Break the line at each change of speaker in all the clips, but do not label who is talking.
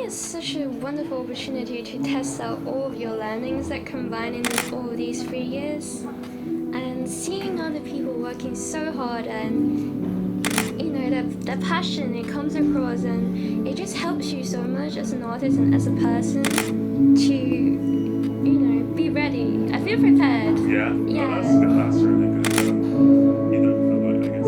it's such a wonderful opportunity to test out all of your learnings that combine in all of these 3 years. And seeing other people working so hard and, their passion, it comes across, and it just helps you so much as an artist and as a person to, be ready. I feel prepared.
Yeah?
Yeah.
Oh, that's really good. You don't feel like, I guess,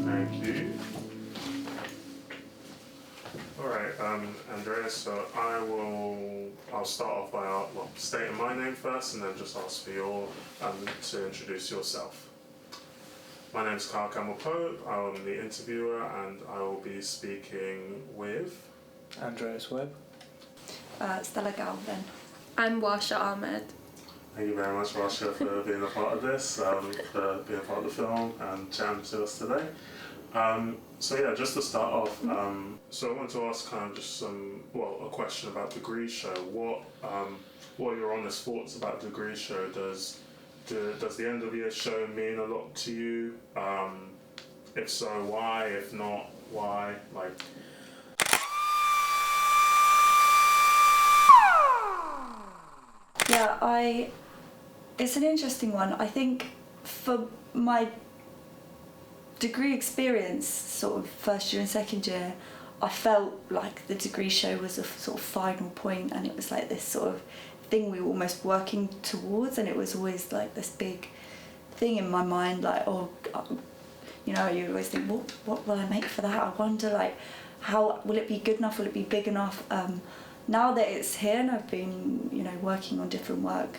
Thank you. Alright, Andreas, so I'll start off by stating my name first and then just ask for to introduce yourself. My name is Kyle Campbell-Pope, I'm the interviewer and I will be speaking with
Andreas Webb.
Stella Galvin.
I'm Warsha Ahmed.
Thank you very much, Warsha, for being a part of this, for being a part of the film and chatting to us today. Just to start off, so I want to ask kind of just a question about Degree Show. What are your honest thoughts about Degree Show? Does the end of year show mean a lot to you? If so, why? If not, why?
Yeah, it's an interesting one. I think for my degree experience, sort of first year and second year, I felt like the Degree Show was a sort of final point, and it was like this sort of thing we were almost working towards, and it was always like this big thing in my mind, like, you always think, what will I make for that? I wonder, like, how will it be good enough? Will it be big enough? Now that it's here and I've been, working on different work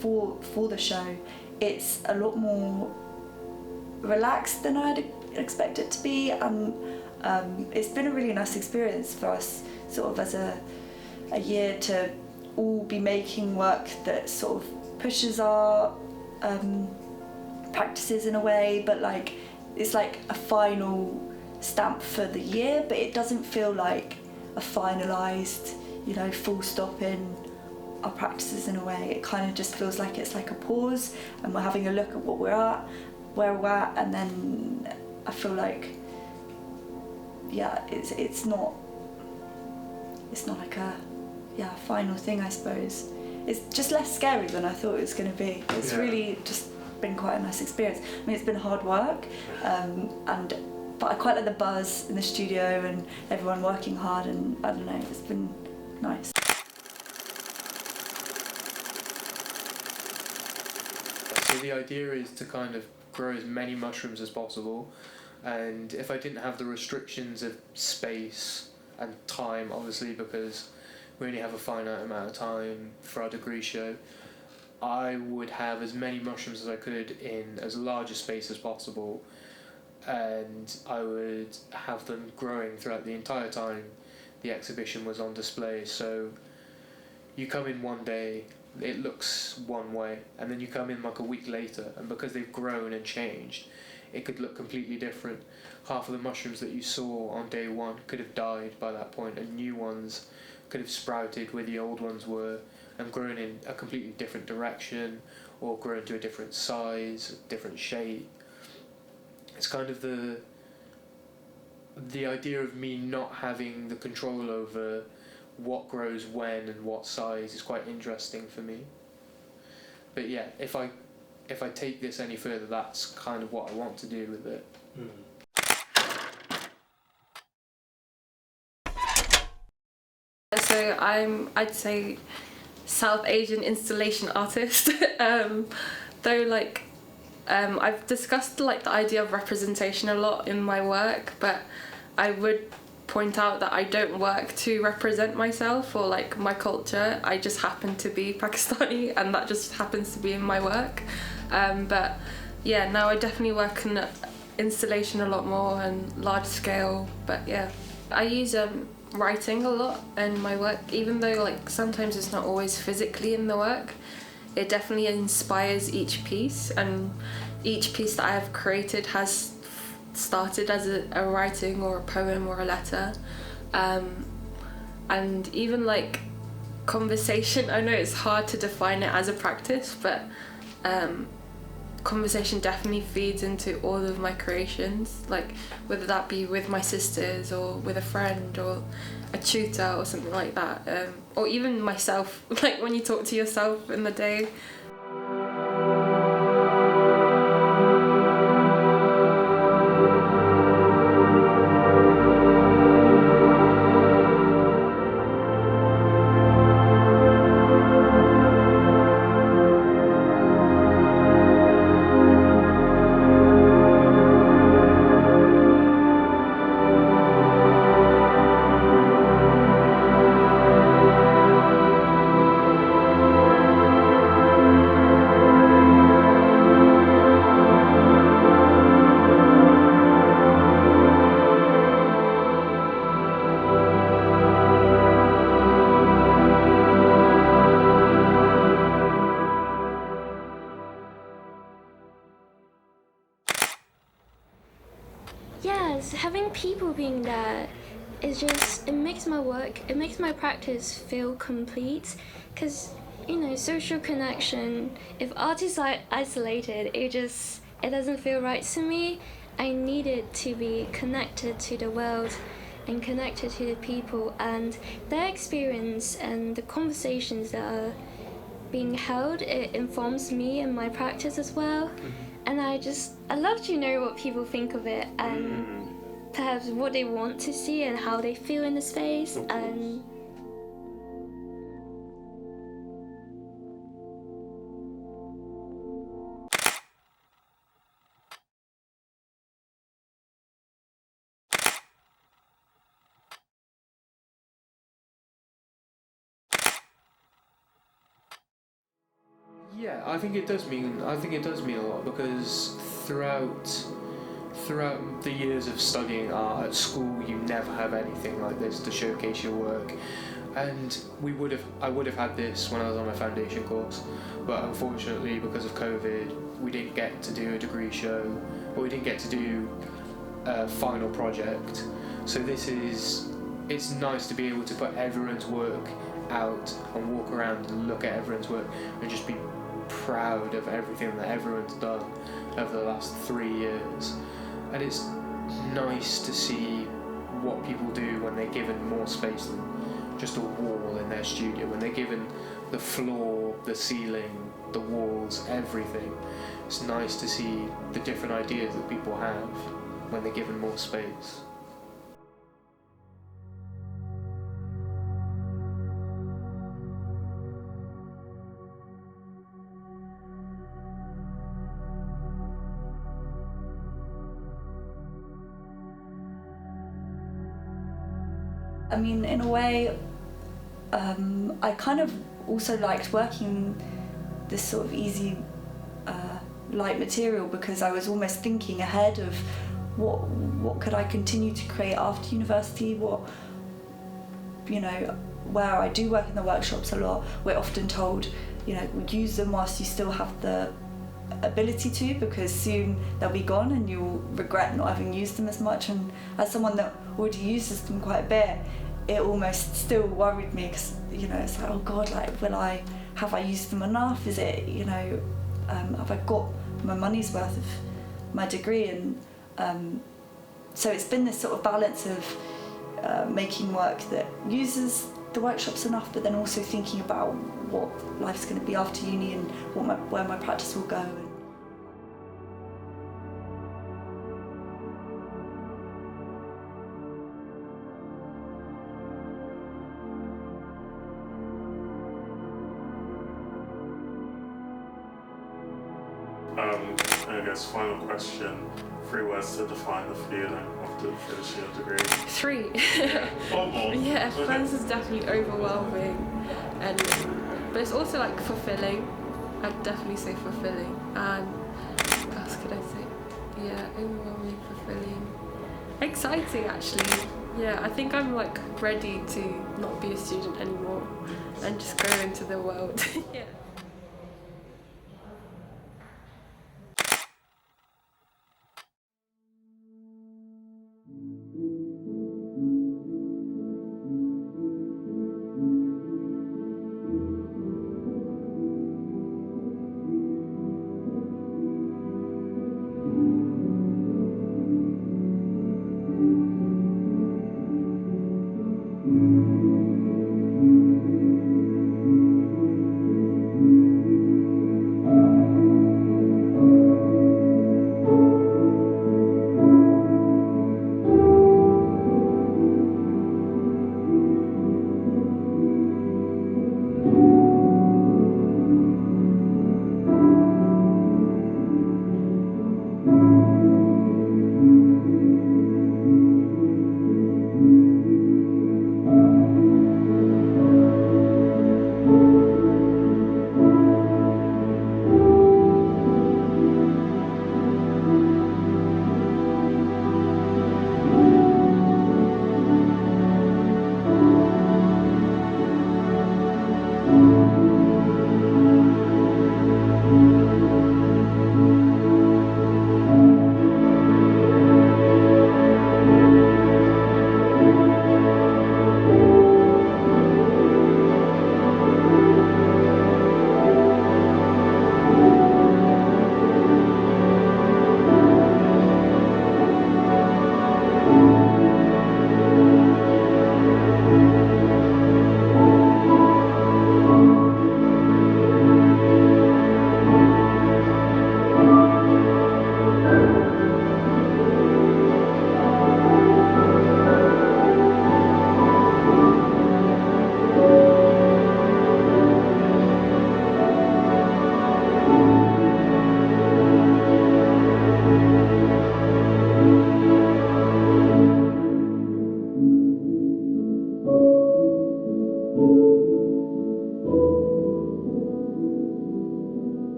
for the show, it's a lot more relaxed than I'd expect it to be, and it's been a really nice experience for us, sort of as a year, to all be making work that sort of pushes our practices in a way, but like it's like a final stamp for the year, but it doesn't feel like a finalised, full stop in our practices in a way. It kind of just feels like it's like a pause, and we're having a look at what we're at, where we're at, and then I feel like, it's not like a final thing, I suppose. It's just less scary than I thought it was going to be. It's really just been quite a nice experience. I mean, it's been hard work, but I quite like the buzz in the studio and everyone working hard, and I don't know, it's been nice.
So the idea is to kind of grow as many mushrooms as possible, and if I didn't have the restrictions of space and time, obviously, because we only have a finite amount of time for our degree show, I would have as many mushrooms as I could in as large a space as possible, and I would have them growing throughout the entire time the exhibition was on display. So you come in one day, it looks one way, and then you come in like a week later, and because they've grown and changed, it could look completely different. Half of the mushrooms that you saw on day one could have died by that point, and new ones could have sprouted where the old ones were and grown in a completely different direction, or grown to a different size, different shape. It's kind of the idea of me not having the control over what grows when and what size is quite interesting for me. But yeah, if I take this any further, that's kind of what I want to do with it.
So I'd say South Asian installation artist. Though I've discussed the idea of representation a lot in my work, but I would point out that I don't work to represent myself or my culture. I just happen to be Pakistani, and that just happens to be in my work. But yeah, now I definitely work in installation a lot more and large scale. But yeah, I use writing a lot in my work, even though sometimes it's not always physically in the work. It definitely inspires each piece, and each piece that I have created has started as a writing or a poem or a letter. And even like conversation, I know it's hard to define it as a practice, but conversation definitely feeds into all of my creations, like whether that be with my sisters or with a friend or a tutor or something like that, or even myself, like when you talk to yourself in the day.
Yes, having people being there is just, it makes my work, it makes my practice feel complete, because, you know, social connection, if art is isolated, it doesn't feel right to me. I need it to be connected to the world and connected to the people and their experience, and the conversations that are being held, it informs me and my practice as well. And I love to know what people think of it, and perhaps what they want to see and how they feel in the space. And
Yeah, I think it does mean a lot, because throughout the years of studying art at school, you never have anything like this to showcase your work. And I would have had this when I was on my foundation course, but unfortunately because of COVID, we didn't get to do a degree show, or we didn't get to do a final project. So it's nice to be able to put everyone's work out and walk around and look at everyone's work and just be proud of everything that everyone's done over the last 3 years. And it's nice to see what people do when they're given more space than just a wall in their studio, when they're given the floor, the ceiling, the walls, everything. It's nice to see the different ideas that people have when they're given more space.
I mean, in a way, I kind of also liked working this sort of easy, light material, because I was almost thinking ahead of what could I continue to create after university. Where I do work in the workshops a lot, we're often told, use them whilst you still have the ability to, because soon they'll be gone and you'll regret not having used them as much. And as someone that already uses them quite a bit, it almost still worried me, because it's like, oh god, like, have I used them enough? Is it, have I got my money's worth of my degree? And so it's been this sort of balance of making work that uses the workshops enough, but then also thinking about what life's going to be after uni and where my practice will go.
I guess final question, 3 words to define the feeling after finishing your degree.
3.
Yeah. Or more.
Yeah, friends is definitely overwhelming, but it's also like fulfilling. I'd definitely say fulfilling. And what else could I say? Yeah, overwhelming, fulfilling, exciting actually. Yeah, I think I'm like ready to not be a student anymore and just go into the world. Yeah.